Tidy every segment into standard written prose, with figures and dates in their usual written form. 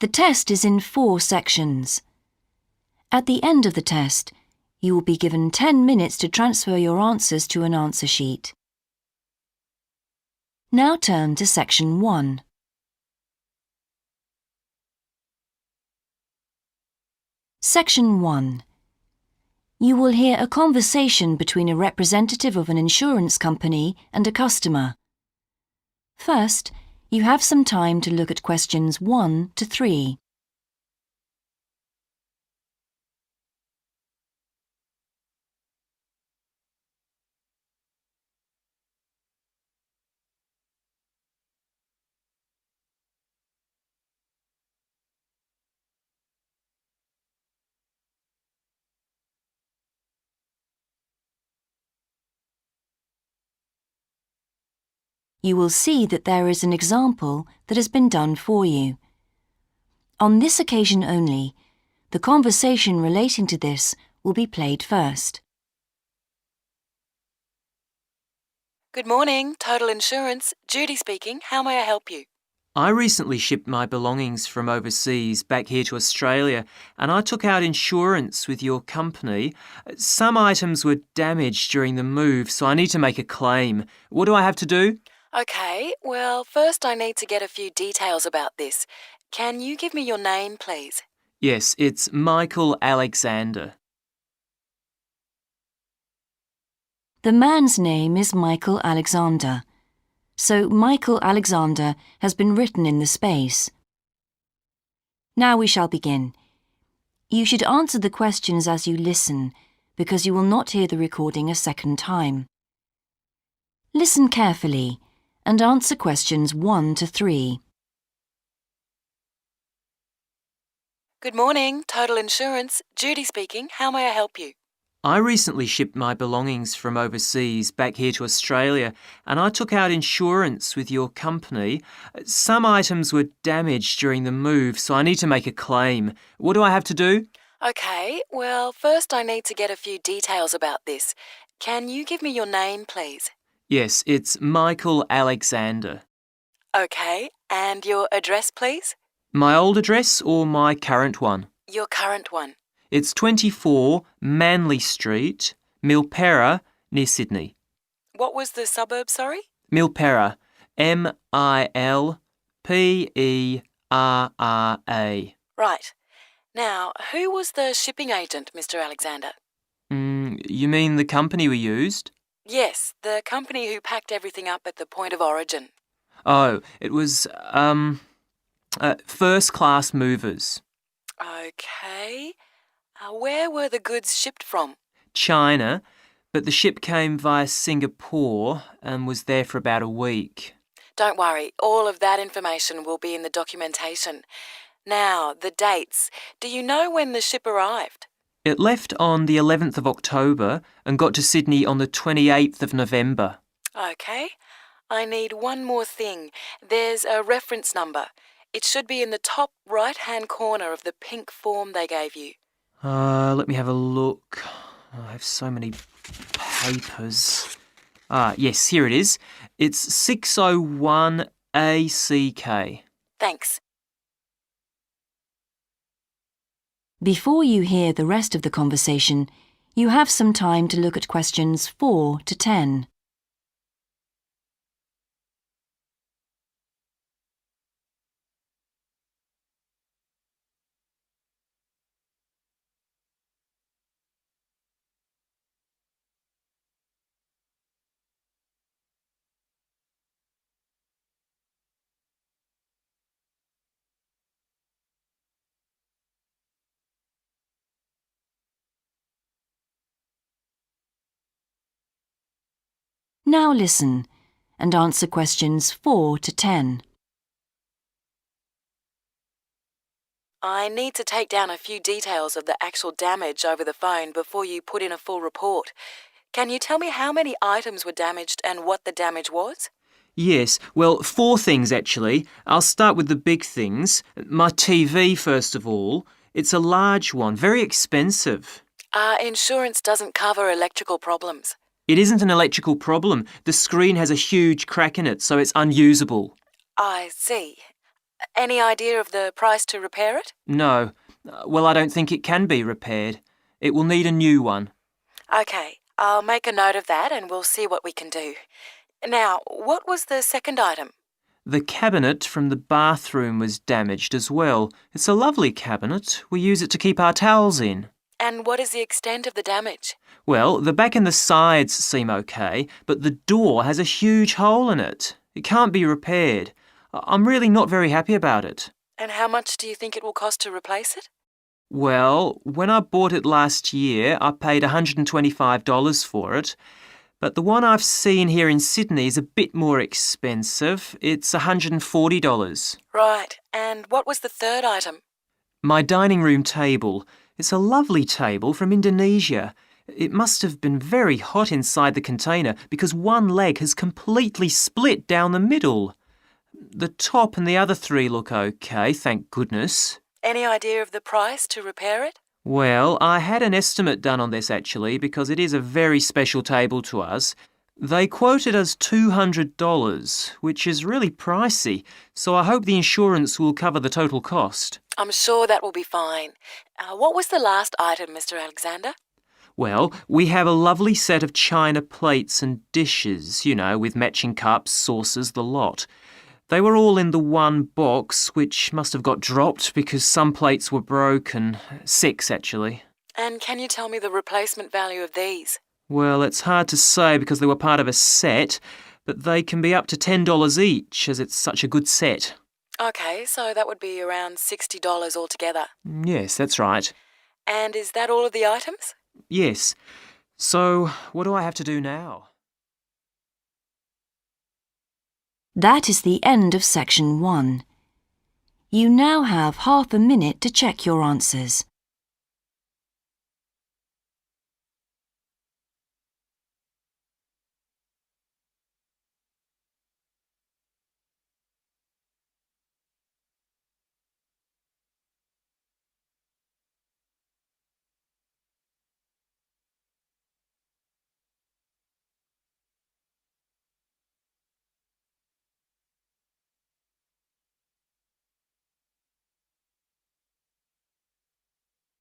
The test is in 4 sections. At the end of the test, you will be given 10 minutes to transfer your answers to an answer sheet. Now turn to Section 1. Section 1. You will hear a conversation between a representative of an insurance company and a customer. First, you have some time to look at questions 1 to 3. You will see that there is an example that has been done for you. On this occasion only, the conversation relating to this will be played first. Good morning, Total Insurance. Judy speaking. How may I help you? I recently shipped my belongings from overseas back here to Australia, and I took out insurance with your company. Some items were damaged during the move, so I need to make a claim. What do I have to do? Okay, well, first I need to get a few details about this. Can you give me your name, please? Yes, it's Michael Alexander. The man's name is Michael Alexander, so Michael Alexander has been written in the space. Now we shall begin. You should answer the questions as you listen, because you will not hear the recording a second time. Listen carefully and answer questions 1 to 3. Good morning, Total Insurance. Judy speaking. How may I help you? I recently shipped my belongings from overseas back here to Australia, and I took out insurance with your company. Some items were damaged during the move, so I need to make a claim. What do I have to do? Okay, well, first I need to get a few details about this. Can you give me your name, please? Yes, it's Michael Alexander. Okay, and your address, please? My old address or my current one? Your current one. It's 24 Manly Street, Milperra, near Sydney. What was the suburb, sorry? Milperra, Milperra. Right. Now, who was the shipping agent, Mr. Alexander? You mean the company we used? Yes, the company who packed everything up at the point of origin. Oh, it was, First Class Movers. Okay. Where were the goods shipped from? China, but the ship came via Singapore and was there for about a week. Don't worry, all of that information will be in the documentation. Now, the dates. Do you know when the ship arrived? It left on the 11th of October and got to Sydney on the 28th of November. Okay. I need one more thing. There's a reference number. It should be in the top right-hand corner of the pink form they gave you. Let me have a look. I have so many papers. Yes, here it is. It's 601 ACK. Thanks. Before you hear the rest of the conversation, you have some time to look at questions 4 to 10. Now listen and answer questions 4 to 10. I need to take down a few details of the actual damage over the phone before you put in a full report. Can you tell me how many items were damaged and what the damage was? Yes, well, 4 things actually. I'll start with the big things. My TV, first of all. It's a large one, very expensive. Insurance doesn't cover electrical problems. It isn't an electrical problem. The screen has a huge crack in it, so it's unusable. I see. Any idea of the price to repair it? No. Well, I don't think it can be repaired. It will need a new one. OK, I'll make a note of that and we'll see what we can do. Now, what was the second item? The cabinet from the bathroom was damaged as well. It's a lovely cabinet. We use it to keep our towels in. And what is the extent of the damage? Well, the back and the sides seem okay, but the door has a huge hole in it. It can't be repaired. I'm really not very happy about it. And how much do you think it will cost to replace it? Well, when I bought it last year, I paid $125 for it. But the one I've seen here in Sydney is a bit more expensive. It's $140. Right. And what was the third item? My dining room table. It's a lovely table from Indonesia. It must have been very hot inside the container because one leg has completely split down the middle. The top and the other three look okay, thank goodness. Any idea of the price to repair it? Well, I had an estimate done on this actually because it is a very special table to us. They quoted us $200, which is really pricey, so I hope the insurance will cover the total cost. I'm sure that will be fine. What was the last item, Mr. Alexander? Well, we have a lovely set of china plates and dishes, with matching cups, saucers, the lot. They were all in the one box, which must have got dropped because some plates were broken. 6, actually. And can you tell me the replacement value of these? Well, it's hard to say because they were part of a set, but they can be up to $10 each as it's such a good set. OK, so that would be around $60 altogether. Yes, that's right. And is that all of the items? Yes. So, what do I have to do now? That is the end of section 1. You now have half a minute to check your answers.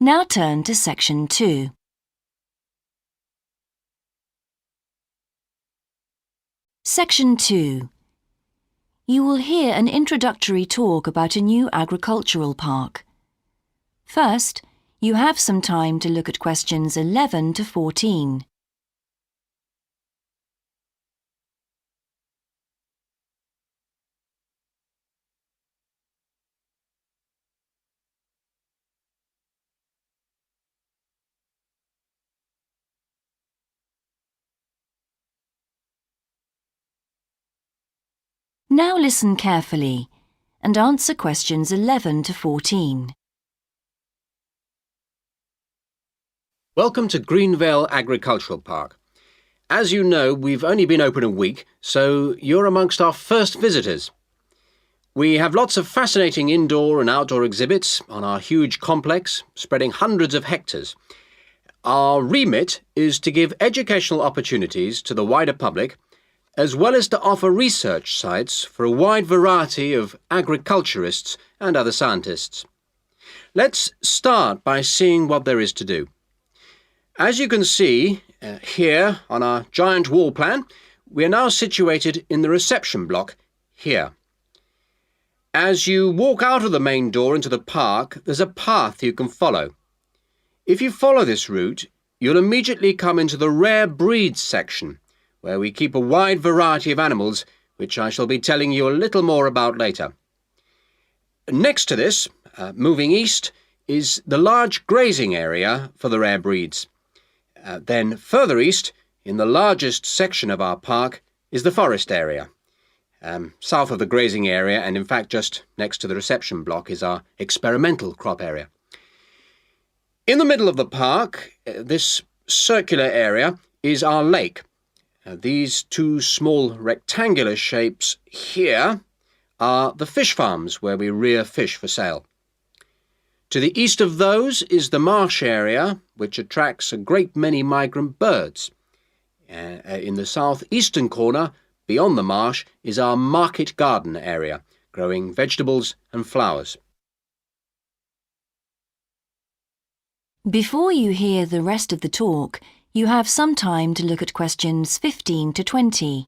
Now turn to section 2. Section 2. You will hear an introductory talk about a new agricultural park. First, you have some time to look at questions 11 to 14. Now listen carefully and answer questions 11 to 14. Welcome to Greenvale Agricultural Park. As you know, we've only been open a week, so you're amongst our first visitors. We have lots of fascinating indoor and outdoor exhibits on our huge complex, spreading hundreds of hectares. Our remit is to give educational opportunities to the wider public, as well as to offer research sites for a wide variety of agriculturists and other scientists. Let's start by seeing what there is to do. As you can see here on our giant wall plan, we are now situated in the reception block here. As you walk out of the main door into the park, there's a path you can follow. If you follow this route, you'll immediately come into the rare breeds section, where we keep a wide variety of animals, which I shall be telling you a little more about later. Next to this, moving east, is the large grazing area for the rare breeds. Then further east, in the largest section of our park, is the forest area. South of the grazing area, and in fact just next to the reception block, is our experimental crop area. In the middle of the park, this circular area, is our lake. These two small rectangular shapes here are the fish farms where we rear fish for sale. To the east of those is the marsh area, which attracts a great many migrant birds. In the southeastern corner, beyond the marsh, is our market garden area, growing vegetables and flowers. Before you hear the rest of the talk, you have some time to look at questions 15 to 20.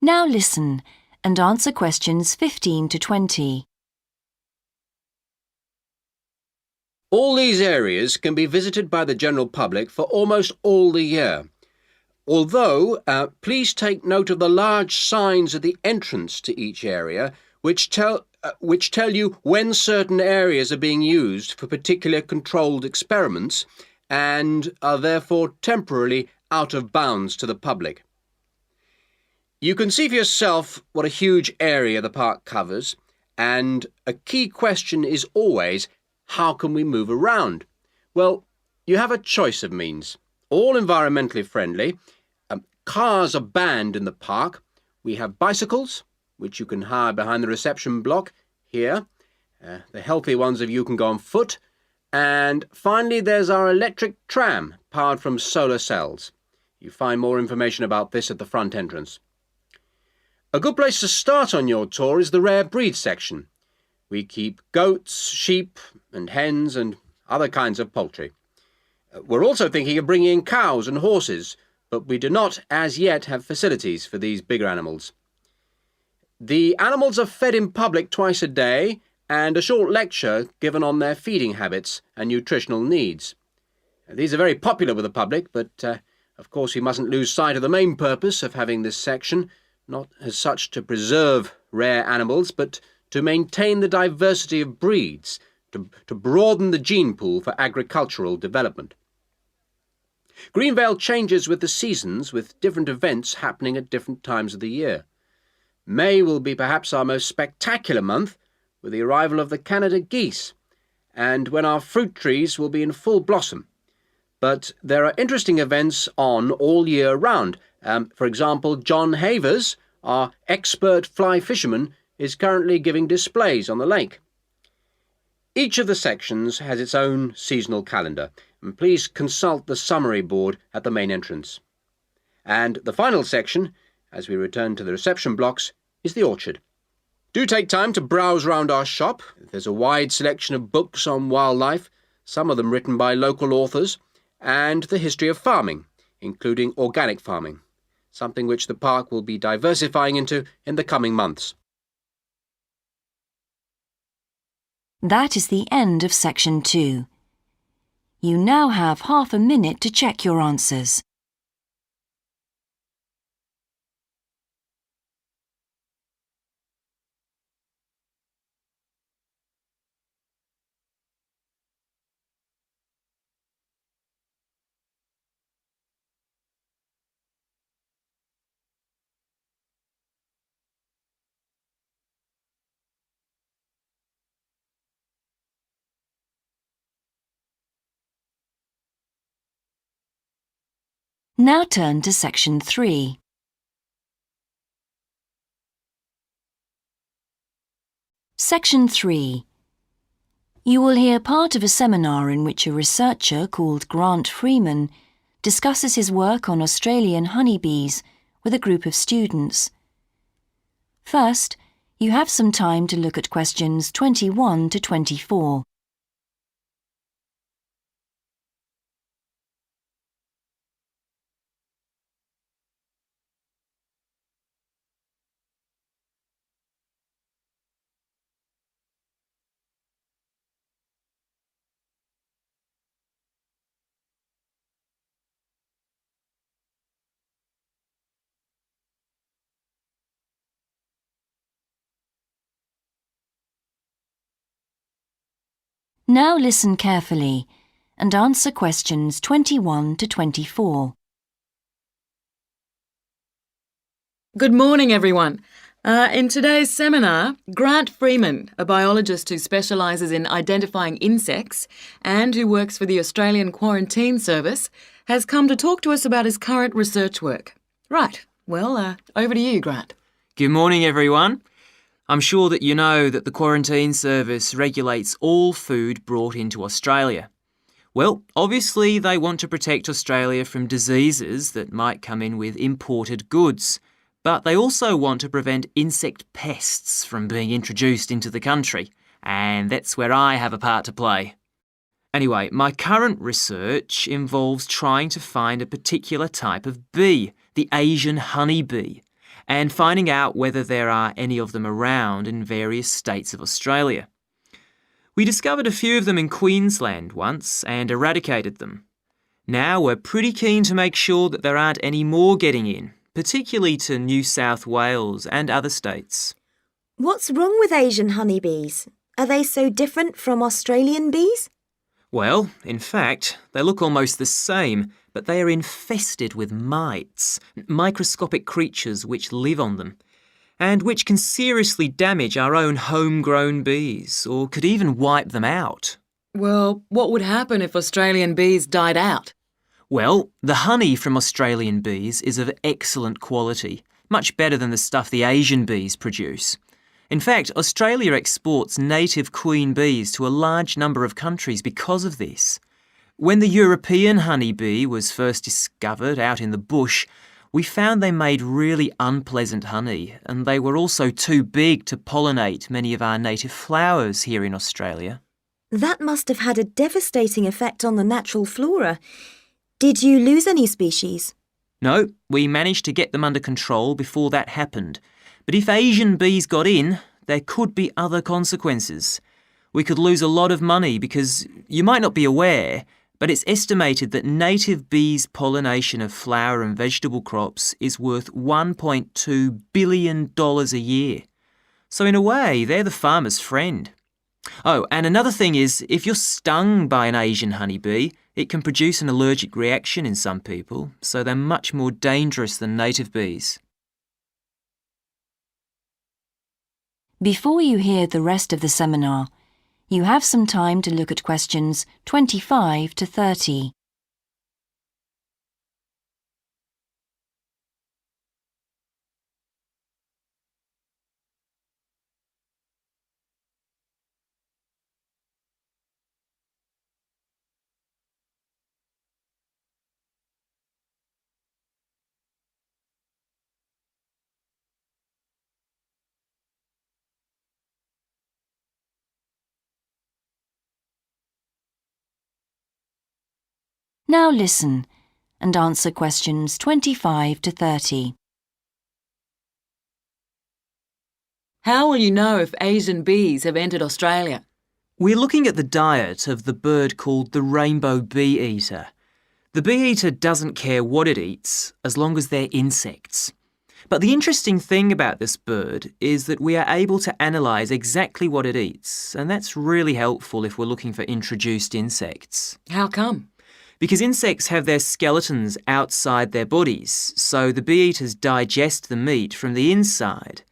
Now listen and answer questions 15 to 20. All these areas can be visited by the general public for almost all the year. Although, please take note of the large signs at the entrance to each area which tell you when certain areas are being used for particular controlled experiments and are therefore temporarily out of bounds to the public. You can see for yourself what a huge area the park covers, and a key question is always, how can we move around? Well, you have a choice of means, all environmentally friendly. Cars are banned in the park. We have bicycles, which you can hire behind the reception block here. The healthy ones of you can go on foot. And finally, there's our electric tram, powered from solar cells. You find more information about this at the front entrance. A good place to start on your tour is the rare breed section. We keep goats, sheep and hens and other kinds of poultry. We're also thinking of bringing in cows and horses, but we do not as yet have facilities for these bigger animals. The animals are fed in public twice a day and a short lecture given on their feeding habits and nutritional needs. These are very popular with the public, but of course we mustn't lose sight of the main purpose of having this section, not as such to preserve rare animals, but to maintain the diversity of breeds, to broaden the gene pool for agricultural development. Greenvale changes with the seasons, with different events happening at different times of the year. May will be perhaps our most spectacular month, with the arrival of the Canada geese, and when our fruit trees will be in full blossom. But there are interesting events on all year round. For example, John Havers, our expert fly fisherman, is currently giving displays on the lake. Each of the sections has its own seasonal calendar, and please consult the summary board at the main entrance. And the final section, as we return to the reception blocks, is the orchard. Do take time to browse round our shop. There's a wide selection of books on wildlife, some of them written by local authors, and the history of farming, including organic farming, something which the park will be diversifying into in the coming months. That is the end of section 2. You now have half a minute to check your answers. Now turn to section 3. Section 3. You will hear part of a seminar in which a researcher called Grant Freeman discusses his work on Australian honeybees with a group of students. First, you have some time to look at questions 21 to 24. Now listen carefully and answer questions 21 to 24. Good morning, everyone. In today's seminar, Grant Freeman, a biologist who specialises in identifying insects and who works for the Australian Quarantine Service, has come to talk to us about his current research work. Right, well, over to you, Grant. Good morning, everyone. I'm sure that you know that the Quarantine Service regulates all food brought into Australia. Well, obviously they want to protect Australia from diseases that might come in with imported goods, but they also want to prevent insect pests from being introduced into the country, and that's where I have a part to play. Anyway, my current research involves trying to find a particular type of bee, the Asian honeybee, and finding out whether there are any of them around in various states of Australia. We discovered a few of them in Queensland once and eradicated them. Now we're pretty keen to make sure that there aren't any more getting in, particularly to New South Wales and other states. What's wrong with Asian honeybees? Are they so different from Australian bees? Well, in fact, they look almost the same, but they are infested with mites, microscopic creatures which live on them, and which can seriously damage our own homegrown bees, or could even wipe them out. Well, what would happen if Australian bees died out? Well, the honey from Australian bees is of excellent quality, much better than the stuff the Asian bees produce. In fact, Australia exports native queen bees to a large number of countries because of this. When the European honeybee was first discovered out in the bush, we found they made really unpleasant honey, and they were also too big to pollinate many of our native flowers here in Australia. That must have had a devastating effect on the natural flora. Did you lose any species? No, we managed to get them under control before that happened. But if Asian bees got in, there could be other consequences. We could lose a lot of money because, you might not be aware, but it's estimated that native bees' pollination of flower and vegetable crops is worth $1.2 billion a year. So in a way, they're the farmer's friend. Oh, and another thing is, if you're stung by an Asian honeybee, it can produce an allergic reaction in some people, so they're much more dangerous than native bees. Before you hear the rest of the seminar, you have some time to look at questions 25 to 30. Now listen and answer questions 25 to 30. How will you know if Asian bees have entered Australia? We're looking at the diet of the bird called the rainbow bee-eater. The bee-eater doesn't care what it eats as long as they're insects. But the interesting thing about this bird is that we are able to analyse exactly what it eats, and that's really helpful if we're looking for introduced insects. How come? Because insects have their skeletons outside their bodies, so the bee-eaters digest the meat from the inside.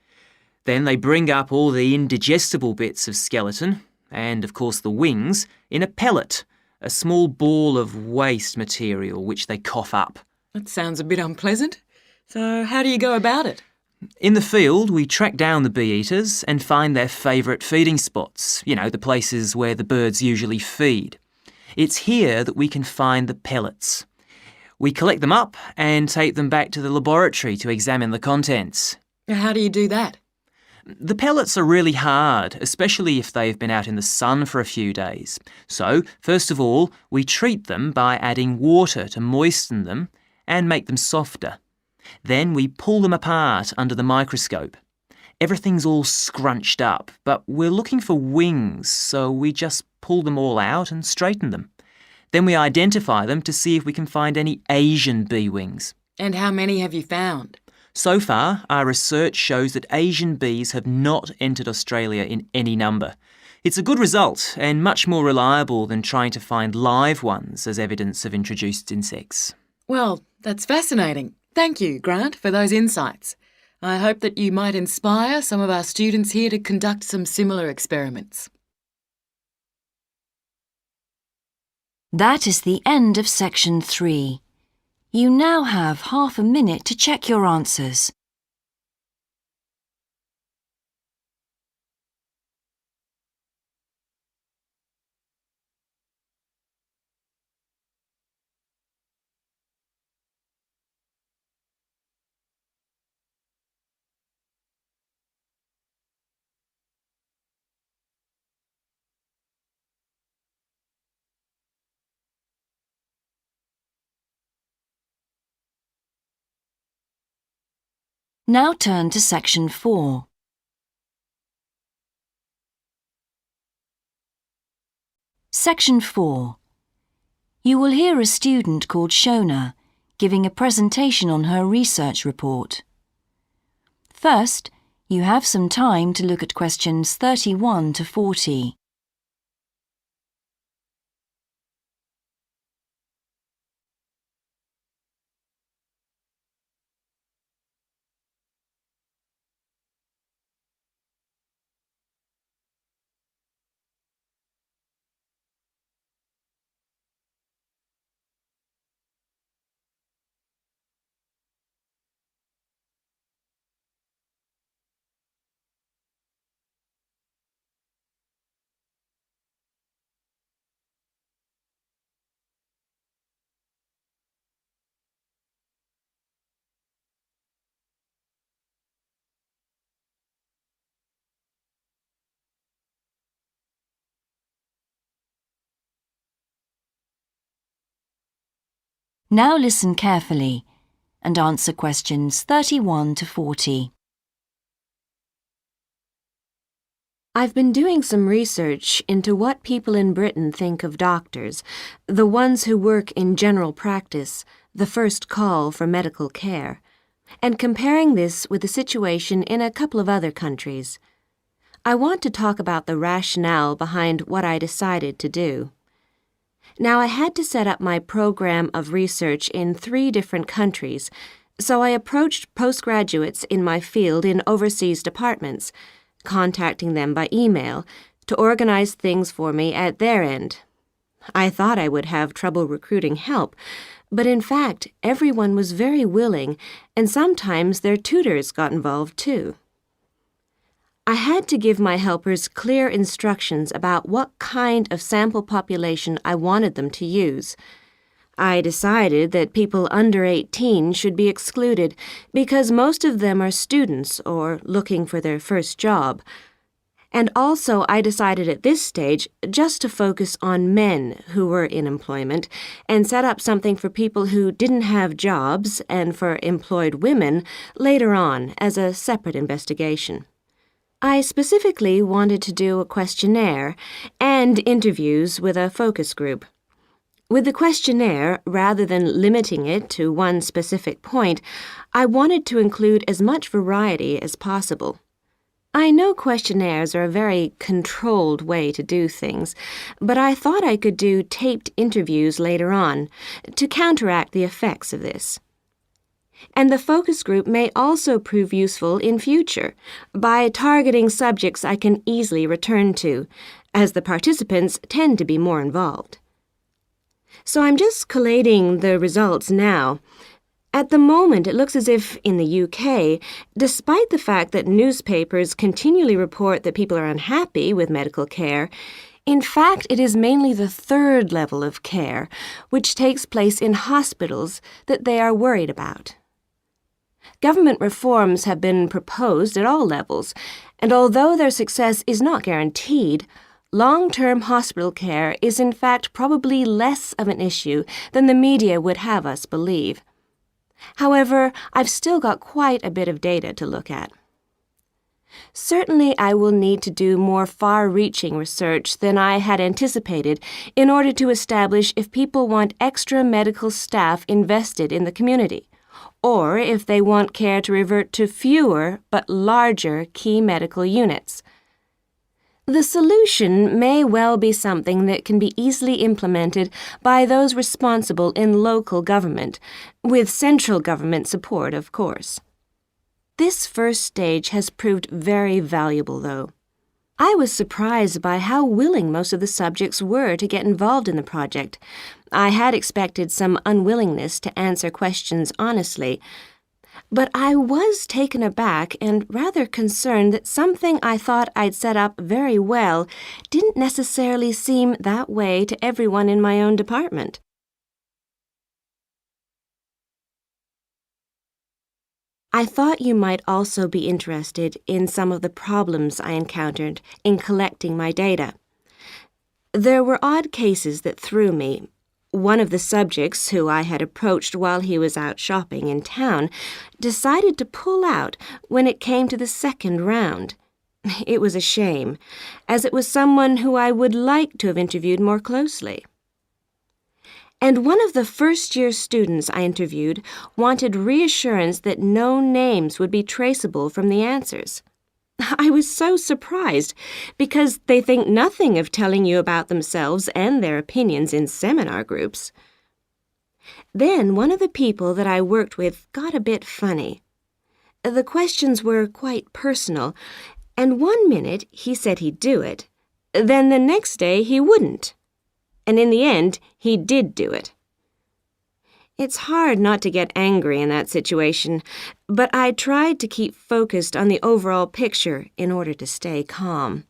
Then they bring up all the indigestible bits of skeleton, and of course the wings, in a pellet, a small ball of waste material which they cough up. That sounds a bit unpleasant. So how do you go about it? In the field, we track down the bee-eaters and find their favourite feeding spots, the places where the birds usually feed. It's here that we can find the pellets. We collect them up and take them back to the laboratory to examine the contents. How do you do that? The pellets are really hard, especially if they've been out in the sun for a few days. So, first of all, we treat them by adding water to moisten them and make them softer. Then we pull them apart under the microscope. Everything's all scrunched up, but we're looking for wings, so we just pull them all out and straighten them. Then we identify them to see if we can find any Asian bee wings. And how many have you found? So far, our research shows that Asian bees have not entered Australia in any number. It's a good result and much more reliable than trying to find live ones as evidence of introduced insects. Well, that's fascinating. Thank you, Grant, for those insights. I hope that you might inspire some of our students here to conduct some similar experiments. That is the end of section 3. You now have half a minute to check your answers. Now turn to section 4. Section 4. You will hear a student called Shona giving a presentation on her research report. First, you have some time to look at questions 31 to 40. Now listen carefully and answer questions 31 to 40. I've been doing some research into what people in Britain think of doctors, the ones who work in general practice, the first call for medical care, and comparing this with the situation in a couple of other countries. I want to talk about the rationale behind what I decided to do. Now, I had to set up my program of research in 3 different countries, so I approached postgraduates in my field in overseas departments, contacting them by email to organize things for me at their end. I thought I would have trouble recruiting help, but in fact, everyone was very willing, and sometimes their tutors got involved too. I had to give my helpers clear instructions about what kind of sample population I wanted them to use. I decided that people under 18 should be excluded because most of them are students or looking for their first job. And also I decided at this stage just to focus on men who were in employment and set up something for people who didn't have jobs and for employed women later on as a separate investigation. I specifically wanted to do a questionnaire and interviews with a focus group. With the questionnaire, rather than limiting it to one specific point, I wanted to include as much variety as possible. I know questionnaires are a very controlled way to do things, but I thought I could do taped interviews later on to counteract the effects of this. And the focus group may also prove useful in future by targeting subjects I can easily return to, as the participants tend to be more involved. So I'm just collating the results now. At the moment, it looks as if in the UK, despite the fact that newspapers continually report that people are unhappy with medical care, in fact, it is mainly the 3rd level of care, which takes place in hospitals, that they are worried about. Government reforms have been proposed at all levels, and although their success is not guaranteed, long-term hospital care is in fact probably less of an issue than the media would have us believe. However, I've still got quite a bit of data to look at. Certainly, I will need to do more far-reaching research than I had anticipated in order to establish if people want extra medical staff invested in the community, or if they want care to revert to fewer but larger key medical units. The solution may well be something that can be easily implemented by those responsible in local government, with central government support, of course. This first stage has proved very valuable, though. I was surprised by how willing most of the subjects were to get involved in the project. I had expected some unwillingness to answer questions honestly, but I was taken aback and rather concerned that something I thought I'd set up very well didn't necessarily seem that way to everyone in my own department. I thought you might also be interested in some of the problems I encountered in collecting my data. There were odd cases that threw me. One of the subjects, who I had approached while he was out shopping in town, decided to pull out when it came to the second round. It was a shame, as it was someone who I would like to have interviewed more closely. And one of the first-year students I interviewed wanted reassurance that no names would be traceable from the answers. I was so surprised, because they think nothing of telling you about themselves and their opinions in seminar groups. Then one of the people that I worked with got a bit funny. The questions were quite personal, and one minute he said he'd do it, then the next day he wouldn't. And in the end, he did do it. It's hard not to get angry in that situation, but I tried to keep focused on the overall picture in order to stay calm.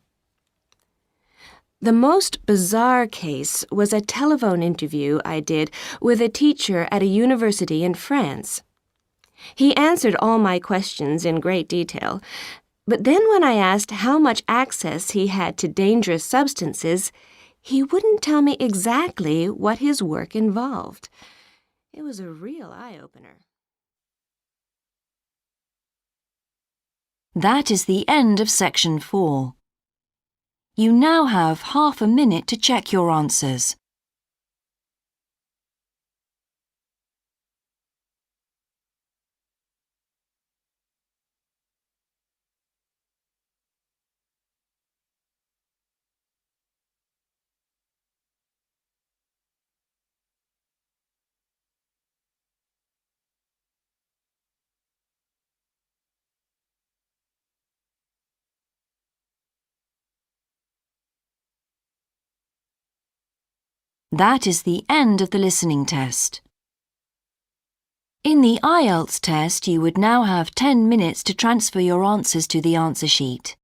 The most bizarre case was a telephone interview I did with a teacher at a university in France. He answered all my questions in great detail, but then when I asked how much access he had to dangerous substances, he wouldn't tell me exactly what his work involved. It was a real eye-opener. That is the end of section 4. You now have half a minute to check your answers. That is the end of the listening test. In the Ielts test, you would now have 10 minutes to transfer your answers to the answer sheet.